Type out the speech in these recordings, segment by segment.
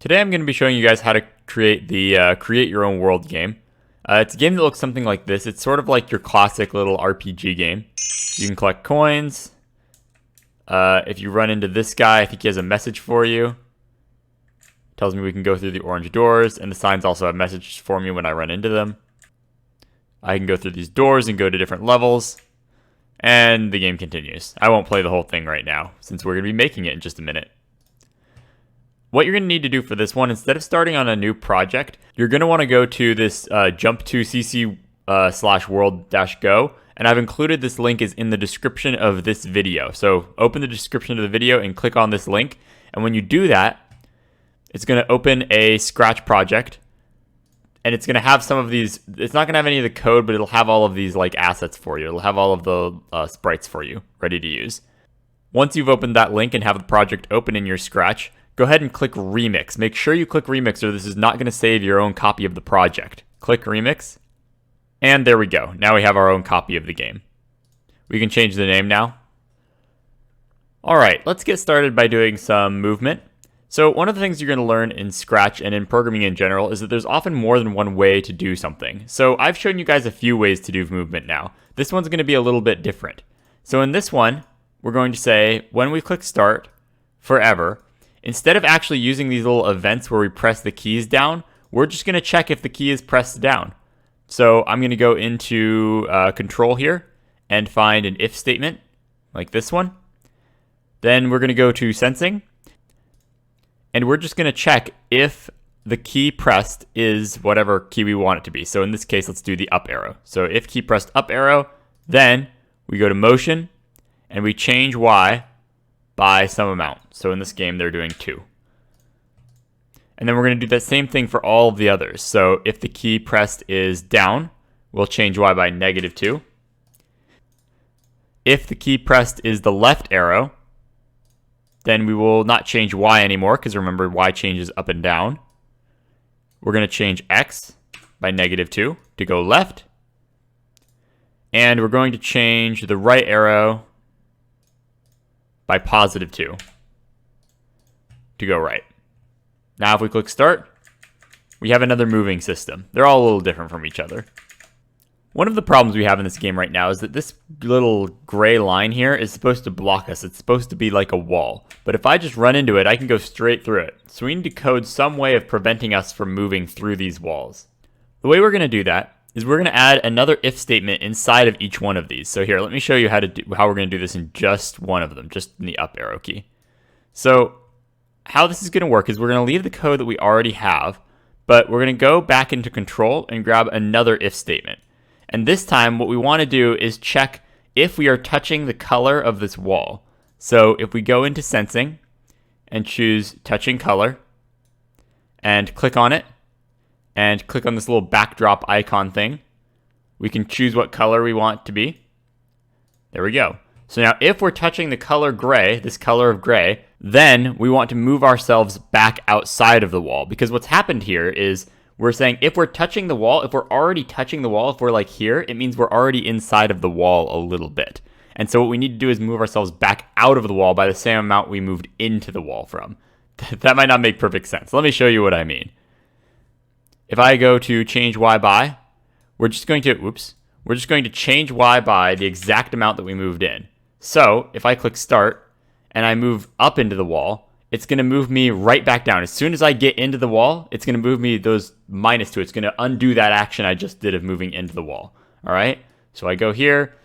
Today I'm going to be showing you guys how to create the Create Your Own World game. It's a game that looks something like this. It's sort of like your classic little RPG game. You can collect coins. If you run into this guy, I think he has a message for you. Tells me we can go through the orange doors, and the signs also have messages for me when I run into them. I can go through these doors and go to different levels, and the game continues. I won't play the whole thing right now, since we're going to be making it in just a minute. What you're going to need to do for this one, instead of starting on a new project, you're going to want to go to this jump to cc/world-go, and I've included this link is in the description of this video. So open the description of the video and click on this link, and when you do that, it's going to open a Scratch project, and it's going to have some of these. It's not going to have any of the code, but it'll have all of these like assets for you. It'll have all of the sprites for you ready to use. Once you've opened that link and have the project open in your Scratch, go ahead and click Remix. Make sure you click Remix or this is not going to save your own copy of the project. Click Remix, and there we go. Now we have our own copy of the game. We can change the name now. Alright, let's get started by doing some movement. So one of the things you're going to learn in Scratch and in programming in general is that there's often more than one way to do something. So I've shown you guys a few ways to do movement now. This one's going to be a little bit different. So in this one, we're going to say, when we click Start, forever, instead of actually using these little events where we press the keys down, we're just going to check if the key is pressed down. So I'm going to go into Control here and find an if statement, like this one. Then we're going to go to Sensing, and we're just going to check if the key pressed is whatever key we want it to be. So in this case, let's do the up arrow. So if key pressed up arrow, then we go to Motion, and we change Y by some amount. So in this game, they're doing 2. And then we're going to do that same thing for all of the others. So if the key pressed is down, we'll change Y by -2. If the key pressed is the left arrow, then we will not change Y anymore, because remember, Y changes up and down. We're going to change X by -2 to go left. And we're going to change the right arrow by +2 to go right. Now if we click Start, we have another moving system. They're all a little different from each other. One of the problems we have in this game right now is that this little gray line here is supposed to block us. It's supposed to be like a wall. But if I just run into it, I can go straight through it. So we need to code some way of preventing us from moving through these walls. The way we're going to do that is we're going to add another if statement inside of each one of these. So here, let me show you how we're going to do this in just one of them, just in the up arrow key. So how this is going to work is we're going to leave the code that we already have, but we're going to go back into Control and grab another if statement. And this time, what we want to do is check if we are touching the color of this wall. So if we go into Sensing and choose Touching Color and click on it and click on this little backdrop icon thing, we can choose what color we want it to be. There we go. So now if we're touching the color gray, this color of gray, then we want to move ourselves back outside of the wall, because what's happened here is we're saying if we're touching the wall, if we're already touching the wall, if we're like here, it means we're already inside of the wall a little bit. And so what we need to do is move ourselves back out of the wall by the same amount we moved into the wall from. That might not make perfect sense. Let me show you what I mean. If I go to change Y by, we're just going to change Y by the exact amount that we moved in. So if I click Start and I move up into the wall, it's going to move me right back down. As soon as I get into the wall, it's going to move me those -2. It's going to undo that action I just did of moving into the wall. All right. So I go here,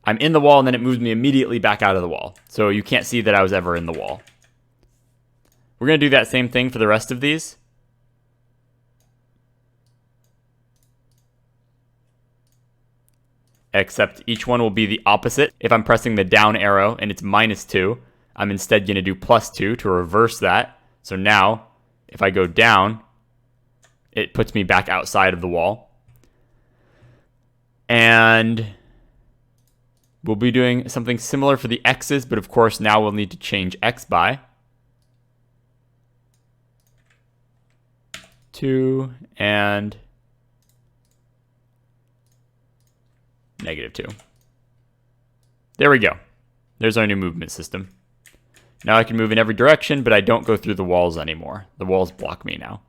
I'm in the wall, and then it moves me immediately back out of the wall. So you can't see that I was ever in the wall. We're going to do that same thing for the rest of these. Except each one will be the opposite. If I'm pressing the down arrow and it's -2, I'm instead going to do +2 to reverse that. So now, if I go down, it puts me back outside of the wall. And we'll be doing something similar for the X's, but of course now we'll need to change X by 2 and -2. There we go. There's our new movement system. Now I can move in every direction, but I don't go through the walls anymore. The walls block me now.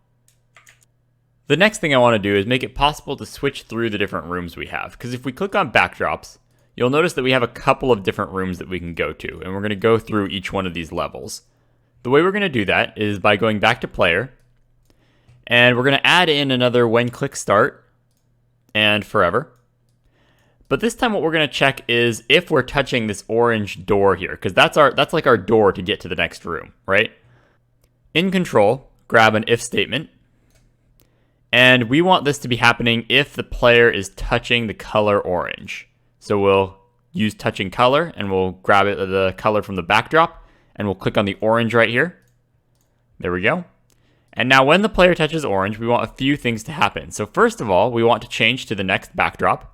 The next thing I want to do is make it possible to switch through the different rooms we have. Because if we click on backdrops, you'll notice that we have a couple of different rooms that we can go to. And we're going to go through each one of these levels. The way we're going to do that is by going back to player. And we're going to add in another when click start and forever. But this time what we're going to check is if we're touching this orange door here, because that's like our door to get to the next room, right? In control, grab an if statement. And we want this to be happening if the player is touching the color orange. So we'll use touching color and we'll grab the color from the backdrop and we'll click on the orange right here. There we go. And now when the player touches orange, we want a few things to happen. So first of all, we want to change to the next backdrop.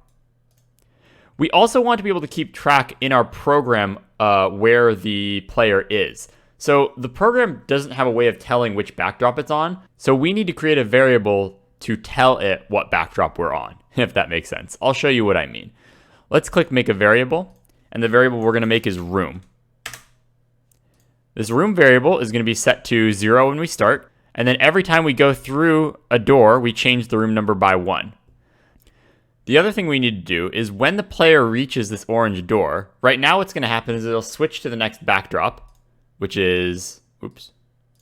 We also want to be able to keep track in our program where the player is. So the program doesn't have a way of telling which backdrop it's on. So we need to create a variable to tell it what backdrop we're on, if that makes sense. I'll show you what I mean. Let's click make a variable. And the variable we're going to make is room. This room variable is going to be set to 0 when we start. And then every time we go through a door, we change the room number by 1. The other thing we need to do is when the player reaches this orange door, right now what's going to happen is it'll switch to the next backdrop, which is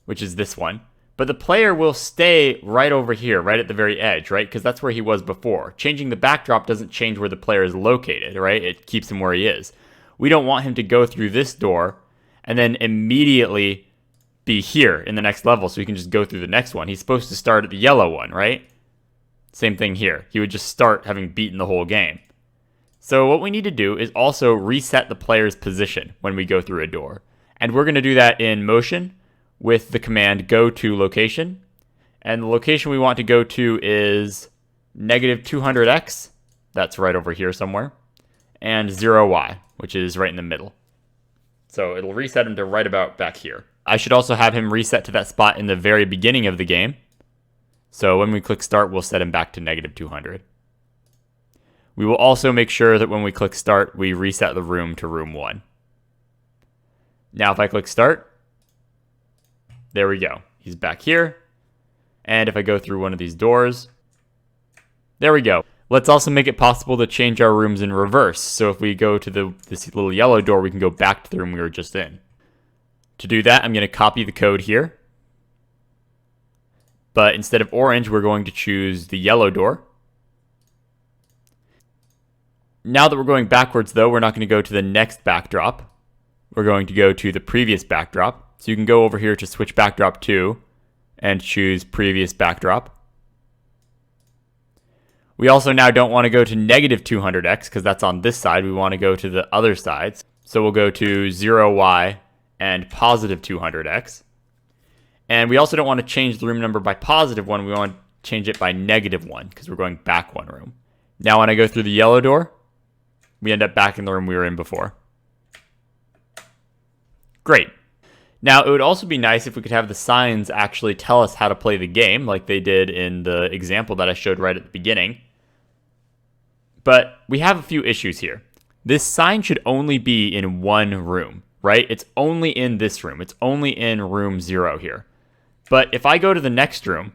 this one. But the player will stay right over here, right at the very edge, right? Because that's where he was before. Changing the backdrop doesn't change where the player is located, right? It keeps him where he is. We don't want him to go through this door and then immediately be here in the next level so he can just go through the next one. He's supposed to start at the yellow one, right? Same thing here. He would just start having beaten the whole game. So what we need to do is also reset the player's position when we go through a door. And we're going to do that in motion with the command go to location. And the location we want to go to is -200x. That's right over here somewhere. And 0y, which is right in the middle. So it'll reset him to right about back here. I should also have him reset to that spot in the very beginning of the game. So when we click start, we'll set him back to -200. We will also make sure that when we click start, we reset the room to room 1. Now if I click start, there we go. He's back here. And if I go through one of these doors, there we go. Let's also make it possible to change our rooms in reverse. So if we go to this little yellow door, we can go back to the room we were just in. To do that, I'm going to copy the code here. But instead of orange, we're going to choose the yellow door. Now that we're going backwards, though, we're not going to go to the next backdrop. We're going to go to the previous backdrop. So you can go over here to switch backdrop to and choose previous backdrop. We also now don't want to go to -200x because that's on this side. We want to go to the other sides. So we'll go to 0y and +200x. And we also don't want to change the room number by +1. We want to change it by -1 because we're going back one room. Now when I go through the yellow door, we end up back in the room we were in before. Great. Now it would also be nice if we could have the signs actually tell us how to play the game like they did in the example that I showed right at the beginning. But we have a few issues here. This sign should only be in one room, right? It's only in this room. It's only in room 0 here. But if I go to the next room,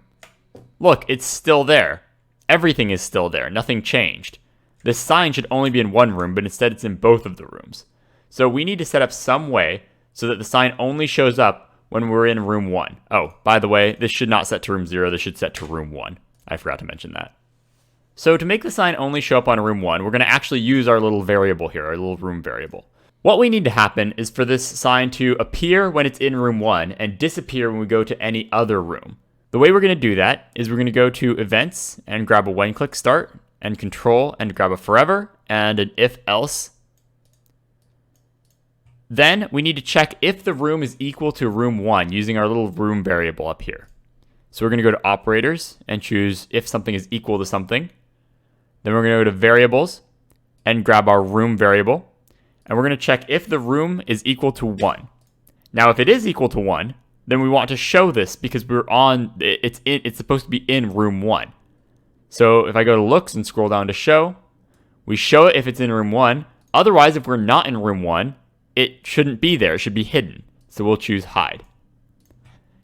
look, it's still there. Everything is still there. Nothing changed. This sign should only be in one room, but instead it's in both of the rooms. So we need to set up some way so that the sign only shows up when we're in room 1. Oh, by the way, this should not set to room 0. This should set to room 1. I forgot to mention that. So to make the sign only show up on room 1, we're going to actually use our little variable here, our little room variable. What we need to happen is for this sign to appear when it's in room 1 and disappear when we go to any other room. The way we're going to do that is we're going to go to events and grab a when click start and control and grab a forever and an if else. Then we need to check if the room is equal to room 1 using our little room variable up here. So we're going to go to operators and choose if something is equal to something. Then we're going to go to variables and grab our room variable. And we're going to check if the room is equal to 1. Now, if it is equal to 1, then we want to show this because it's supposed to be in room 1. So if I go to looks and scroll down to show, we show it if it's in room 1. Otherwise, if we're not in room 1, it shouldn't be there. It should be hidden. So we'll choose hide.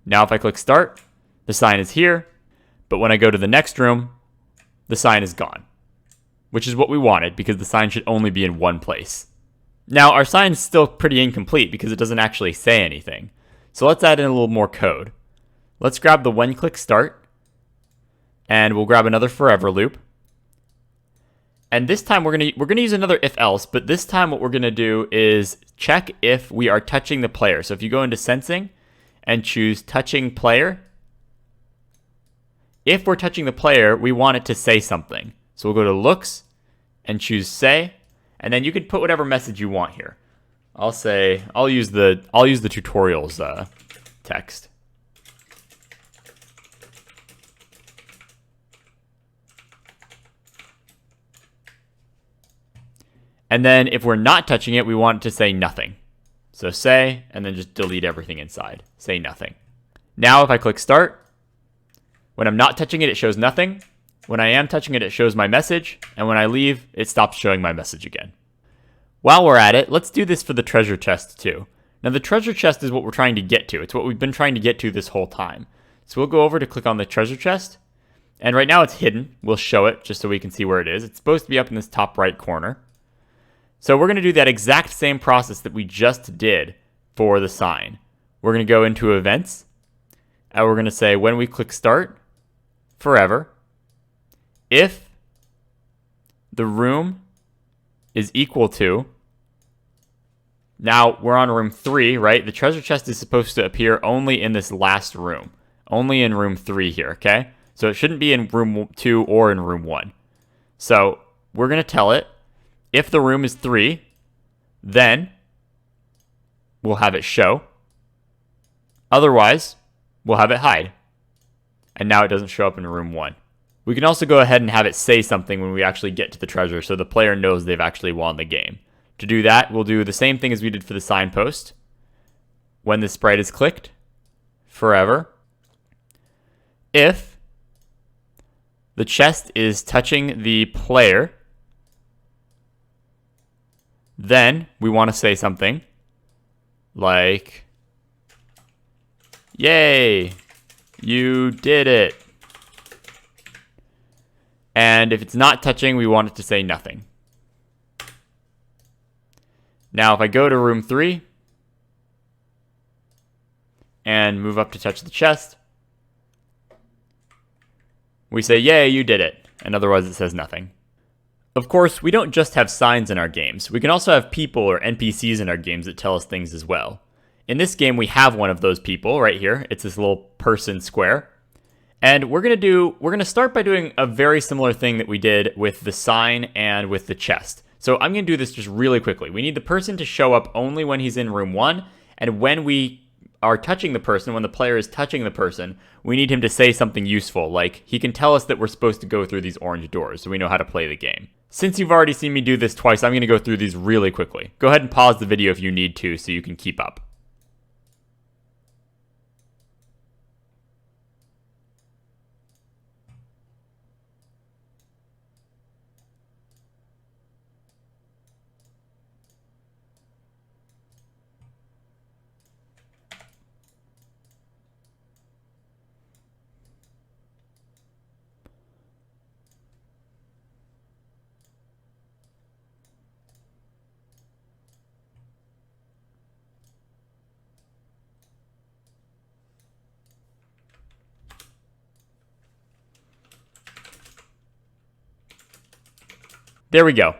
Now if I click start, the sign is here, but when I go to the next room, the sign is gone, which is what we wanted because the sign should only be in one place. Now our sign is still pretty incomplete because it doesn't actually say anything. So let's add in a little more code. Let's grab the when click start, and we'll grab another forever loop. And this time we're gonna use another if else, but this time what we're gonna do is check if we are touching the player. So if you go into sensing and choose touching player, if we're touching the player, we want it to say something. So we'll go to looks and choose say, and then you can put whatever message you want here. I'll use the tutorials text. And then if we're not touching it, we want it to say nothing. So say, and then just delete everything inside. Say nothing. Now if I click start, when I'm not touching it, it shows nothing. When I am touching it, it shows my message. And when I leave, it stops showing my message again. While we're at it, let's do this for the treasure chest too. Now the treasure chest is what we're trying to get to. It's what we've been trying to get to this whole time. So we'll go over to click on the treasure chest. And right now it's hidden. We'll show it just so we can see where it is. It's supposed to be up in this top right corner. So we're going to do that exact same process that we just did for the sign. We're going to go into events, and we're going to say when we click start, forever, if the room is equal to, now we're on room 3, right? The treasure chest is supposed to appear only in this last room, only in room 3 here, okay? So it shouldn't be in room 2 or in room 1. So we're going to tell it, if the room is 3, then we'll have it show. Otherwise, we'll have it hide. And now it doesn't show up in room 1. We can also go ahead and have it say something when we actually get to the treasure so the player knows they've actually won the game. To do that, we'll do the same thing as we did for the signpost. When the sprite is clicked, forever. If the chest is touching the player, then we want to say something like, yay, you did it. And if it's not touching, we want it to say nothing. Now, if I go to room 3 and move up to touch the chest, we say, yay, you did it. And otherwise it says nothing. Of course, we don't just have signs in our games. We can also have people or NPCs in our games that tell us things as well. In this game, we have one of those people right here. It's this little person square. And we're gonna start by doing a very similar thing that we did with the sign and with the chest. So I'm gonna do this just really quickly. We need the person to show up only when he's in room 1, and when we are touching the person, when the player is touching the person, we need him to say something useful, like he can tell us that we're supposed to go through these orange doors so we know how to play the game. Since you've already seen me do this twice, I'm going to go through these really quickly. Go ahead and pause the video if you need to so you can keep up. There we go.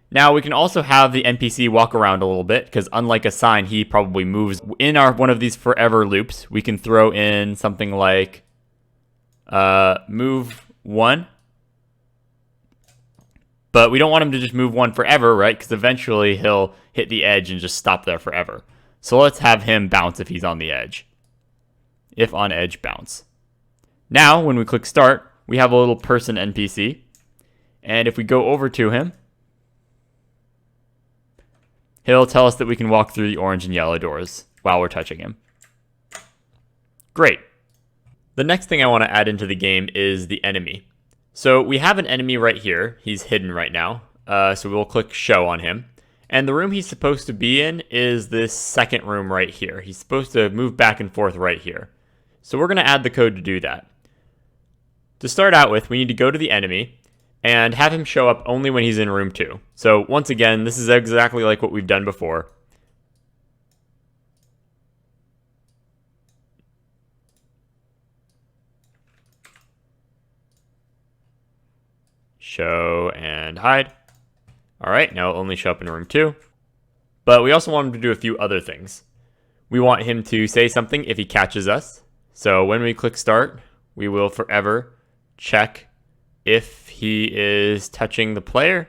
Now we can also have the NPC walk around a little bit because unlike a sign, he probably moves. In one of these forever loops, we can throw in something like move 1. But we don't want him to just move 1 forever, right? Because eventually he'll hit the edge and just stop there forever. So let's have him bounce if he's on the edge. If on edge, bounce. Now, when we click start, we have a little person NPC. And if we go over to him, he'll tell us that we can walk through the orange and yellow doors while we're touching him. Great. The next thing I want to add into the game is the enemy. So we have an enemy right here. He's hidden right now. So we'll click show on him. And the room he's supposed to be in is this second room right here. He's supposed to move back and forth right here. So we're going to add the code to do that. To start out with, we need to go to the enemy and have him show up only when he's in room 2. So once again, this is exactly like what we've done before. Show and hide. All right, now it'll only show up in room 2. But we also want him to do a few other things. We want him to say something if he catches us. So when we click start, we will forever check if he is touching the player.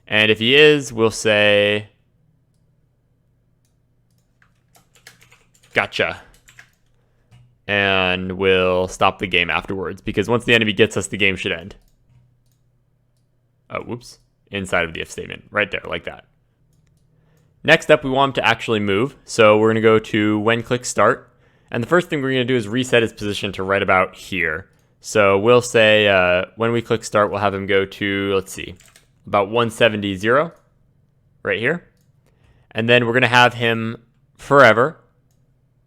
And if he is, we'll say, gotcha. And we'll stop the game afterwards, because once the enemy gets us, the game should end. Oh, whoops. Inside of the if statement, right there, like that. Next up, we want him to actually move. So we're going to go to when click start. And the first thing we're going to do is reset his position to right about here. So we'll say when we click start, we'll have him go to, let's see, about 170, right here. And then we're going to have him forever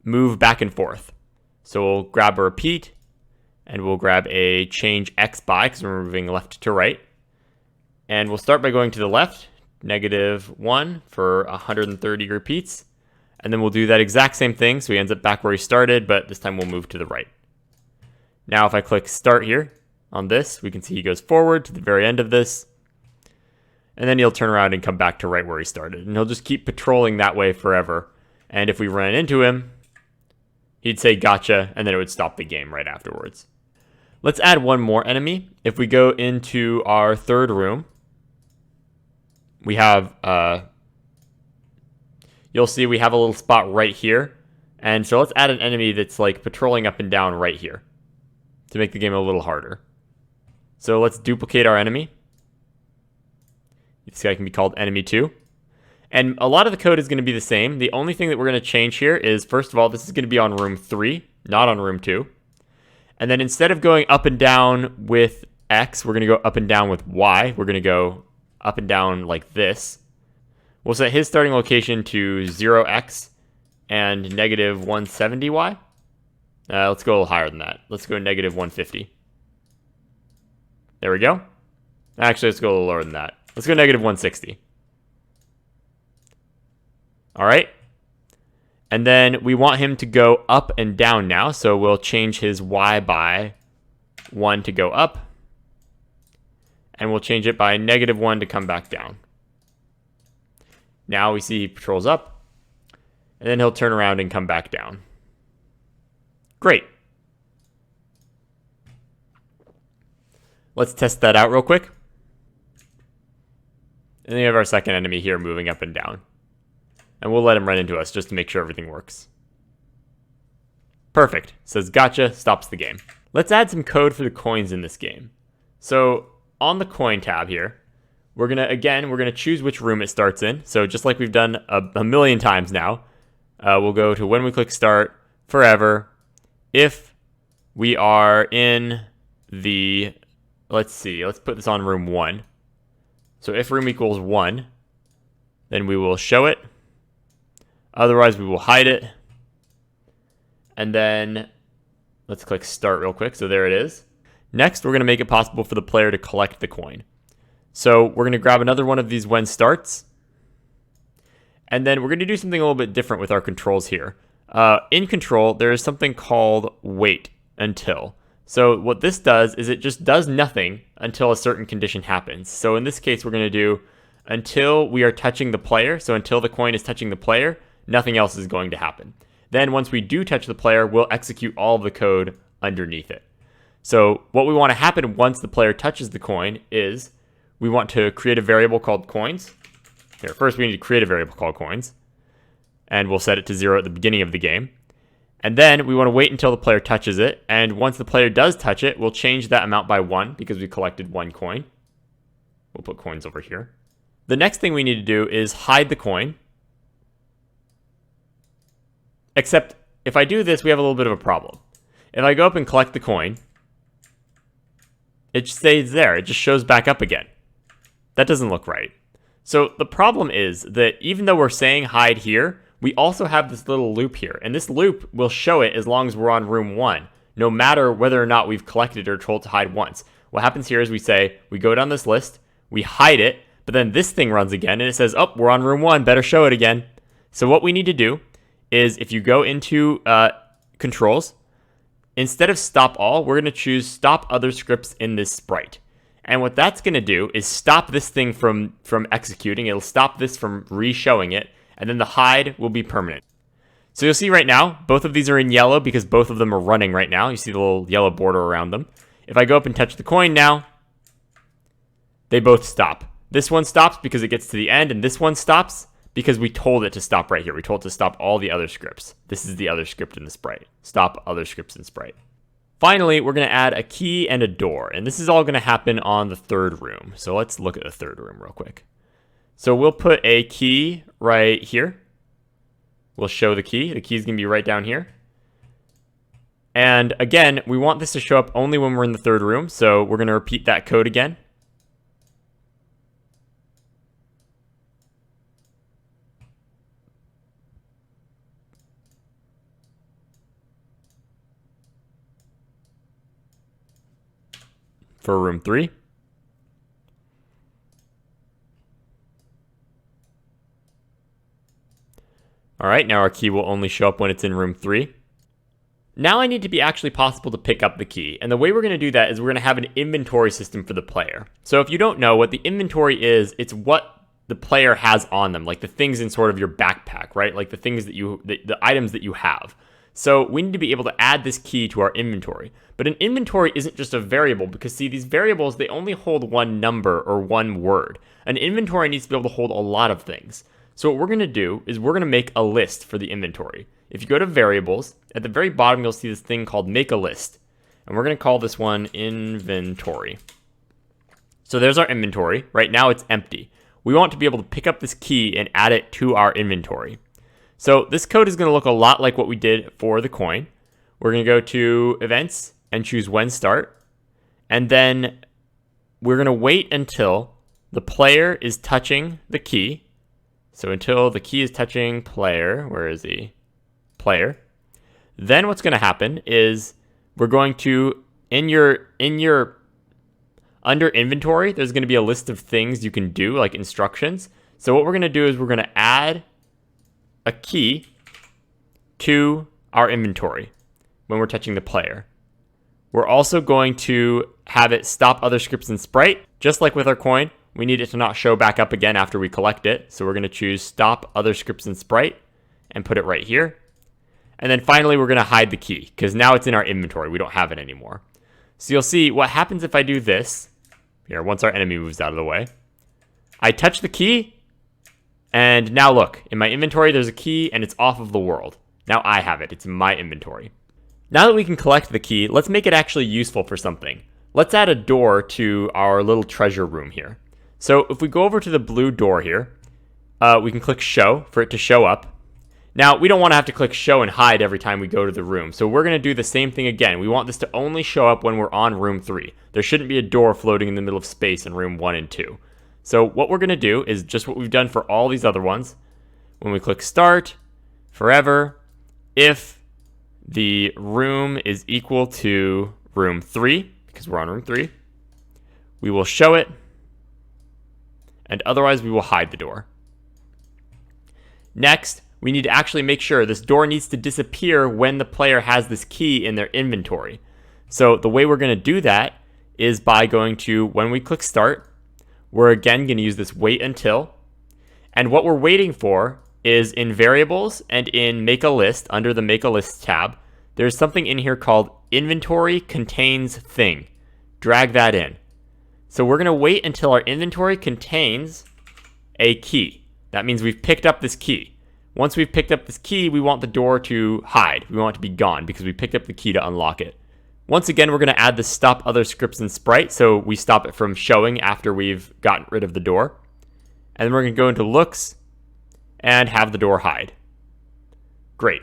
move back and forth. So we'll grab a repeat, and we'll grab a change X by, because we're moving left to right. And we'll start by going to the left, -1 for 130 repeats. And then we'll do that exact same thing, so he ends up back where he started, but this time we'll move to the right. Now if I click start here on this, we can see he goes forward to the very end of this. And then he'll turn around and come back to right where he started. And he'll just keep patrolling that way forever. And if we ran into him, he'd say gotcha, and then it would stop the game right afterwards. Let's add one more enemy. If we go into our third room, we have, you'll see we have a little spot right here. And so let's add an enemy that's like patrolling up and down right here to make the game a little harder. So let's duplicate our enemy. This guy can be called enemy 2. And a lot of the code is going to be the same. The only thing that we're going to change here is, first of all, this is going to be on room 3, not on room 2. And then instead of going up and down with X, we're going to go up and down with Y. We're going to go up and down like this. We'll set his starting location to 0x and -170y. Let's go a little higher than that. Let's go -150. There we go. Actually, let's go a little lower than that. Let's go -160. All right. And then we want him to go up and down now. So we'll change his Y by 1 to go up. And we'll change it by -1 to come back down. Now we see he patrols up. And then he'll turn around and come back down. Great. Let's test that out real quick. And then we have our second enemy here moving up and down. And we'll let him run into us just to make sure everything works. Perfect. Says gotcha, stops the game. Let's add some code for the coins in this game. So on the coin tab here, we're gonna choose which room it starts in. So just like we've done a million times now, we'll go to when we click start, forever. If we are in the, let's put this on room 1. So if room equals 1, then we will show it. Otherwise, we will hide it. And then let's click start real quick. So there it is. Next, we're going to make it possible for the player to collect the coin. So we're going to grab another one of these when starts. And then we're going to do something a little bit different with our controls here. In control, there is something called wait until. So what this does is it just does nothing until a certain condition happens. So in this case, we're going to do until we are touching the player. So until the coin is touching the player, nothing else is going to happen. Then once we do touch the player, we'll execute all of the code underneath it. So what we want to happen once the player touches the coin is we want to create a variable called coins. Here, first we need to create a variable called coins. And we'll set it to 0 at the beginning of the game. And then we want to wait until the player touches it. And once the player does touch it, we'll change that amount by 1 because we collected 1 coin. We'll put coins over here. The next thing we need to do is hide the coin. Except if I do this, we have a little bit of a problem. If I go up and collect the coin, it stays there. It just shows back up again. That doesn't look right. So the problem is that even though we're saying hide here, we also have this little loop here. And this loop will show it as long as we're on room 1, no matter whether or not we've collected or told to hide once. What happens here is we go down this list, we hide it, but then this thing runs again and it says, oh, we're on room 1, better show it again. So what we need to do is if you go into controls, instead of stop all, we're going to choose stop other scripts in this sprite. And what that's going to do is stop this thing from executing. It'll stop this from re-showing it, and then the hide will be permanent. So you'll see right now, both of these are in yellow because both of them are running right now. You see the little yellow border around them. If I go up and touch the coin now, they both stop. This one stops because it gets to the end, and this one stops because we told it to stop right here. We told it to stop all the other scripts. This is the other script in the sprite. Stop other scripts in sprite. Finally, we're going to add a key and a door, and this is all going to happen on the third room. So let's look at the third room real quick. So we'll put a key right here. We'll show the key. The key is going to be right down here. And again, we want this to show up only when we're in the third room, so we're going to repeat that code again. For room 3. All right, now our key will only show up when it's in room 3. Now I need to be actually possible to pick up the key. And the way we're going to do that is we're going to have an inventory system for the player. So if you don't know what the inventory is, it's what the player has on them, like the things in sort of your backpack, right? Like the things that the items that you have. So we need to be able to add this key to our inventory. But an inventory isn't just a variable because, see, these variables, they only hold one number or one word. An inventory needs to be able to hold a lot of things. So what we're going to do is we're going to make a list for the inventory. If you go to variables, at the very bottom, you'll see this thing called make a list. And we're going to call this one inventory. So there's our inventory. Right now it's empty. We want to be able to pick up this key and add it to our inventory. So this code is going to look a lot like what we did for the coin. We're going to go to events and choose when start. And then we're going to wait until the player is touching the key. So until the key is touching player, where is he? Player. Then what's going to happen is we're going to, in your under inventory, there's going to be a list of things you can do, like instructions. So what we're going to do is we're going to add a key to our inventory when we're touching the player. We're also going to have it stop other scripts in sprite. Just like with our coin, we need it to not show back up again after we collect it. So we're going to choose stop other scripts in sprite and put it right here. And then finally, we're going to hide the key because now it's in our inventory. We don't have it anymore. So you'll see what happens if I do this. Here, once our enemy moves out of the way. I touch the key. And now look, in my inventory, there's a key and it's off of the world. Now I have it. It's in my inventory. Now that we can collect the key, let's make it actually useful for something. Let's add a door to our little treasure room here. So if we go over to the blue door here, we can click show for it to show up. Now, we don't want to have to click show and hide every time we go to the room. So we're going to do the same thing again. We want this to only show up when we're on room 3. There shouldn't be a door floating in the middle of space in room 1 and 2. So what we're going to do is just what we've done for all these other ones. When we click start, forever, if the room is equal to room 3, because we're on room 3, we will show it, and otherwise we will hide the door. Next, we need to actually make sure this door needs to disappear when the player has this key in their inventory. So the way we're going to do that is by going to, when we click start, we're again going to use this wait until. And what we're waiting for is in variables and in make a list, under the make a list tab, there's something in here called inventory contains thing. Drag that in. So we're going to wait until our inventory contains a key. That means we've picked up this key. Once we've picked up this key, we want the door to hide. We want it to be gone because we picked up the key to unlock it. Once again, we're going to add the stop other scripts in sprite, so we stop it from showing after we've gotten rid of the door. And then we're going to go into looks and have the door hide. Great.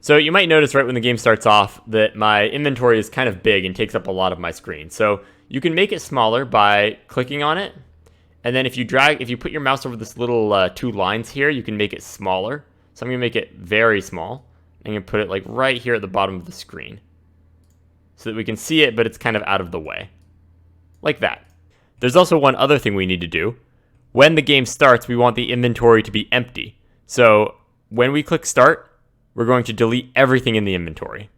So you might notice right when the game starts off that my inventory is kind of big and takes up a lot of my screen. So You can make it smaller by clicking on it, and then if you put your mouse over this little 2 lines here, you can make it smaller. So I'm gonna make it very small. I'm gonna put it like right here at the bottom of the screen, so that we can see it, but it's kind of out of the way, like that. There's also one other thing we need to do. When the game starts, we want the inventory to be empty. So when we click start, we're going to delete everything in the inventory.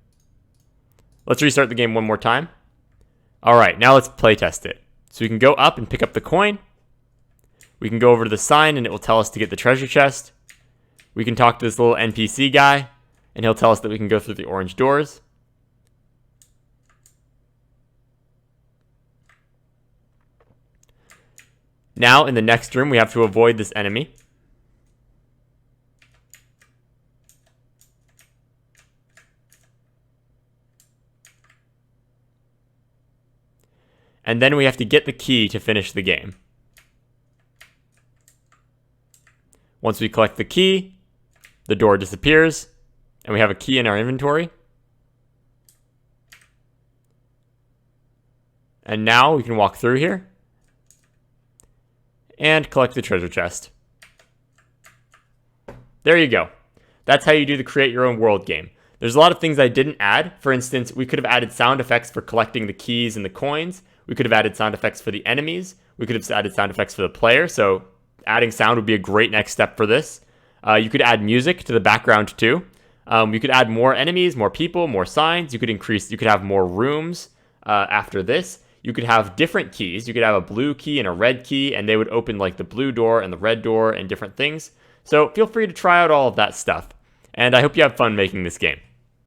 Let's restart the game one more time. All right, now let's play test it. So we can go up and pick up the coin. We can go over to the sign and it will tell us to get the treasure chest. We can talk to this little NPC guy and he'll tell us that we can go through the orange doors. Now in the next room, we have to avoid this enemy. And then we have to get the key to finish the game. Once we collect the key, the door disappears, and we have a key in our inventory. And now we can walk through here and collect the treasure chest. There you go. That's how you do the create your own world game. There's a lot of things I didn't add. For instance, we could have added sound effects for collecting the keys and the coins. We could have added sound effects for the enemies. We could have added sound effects for the player. So adding sound would be a great next step for this. You could add music to the background too. You could add more enemies, more people, more signs. You could have more rooms after this. You could have different keys. You could have a blue key and a red key, and they would open like the blue door and the red door and different things. So feel free to try out all of that stuff. And I hope you have fun making this game.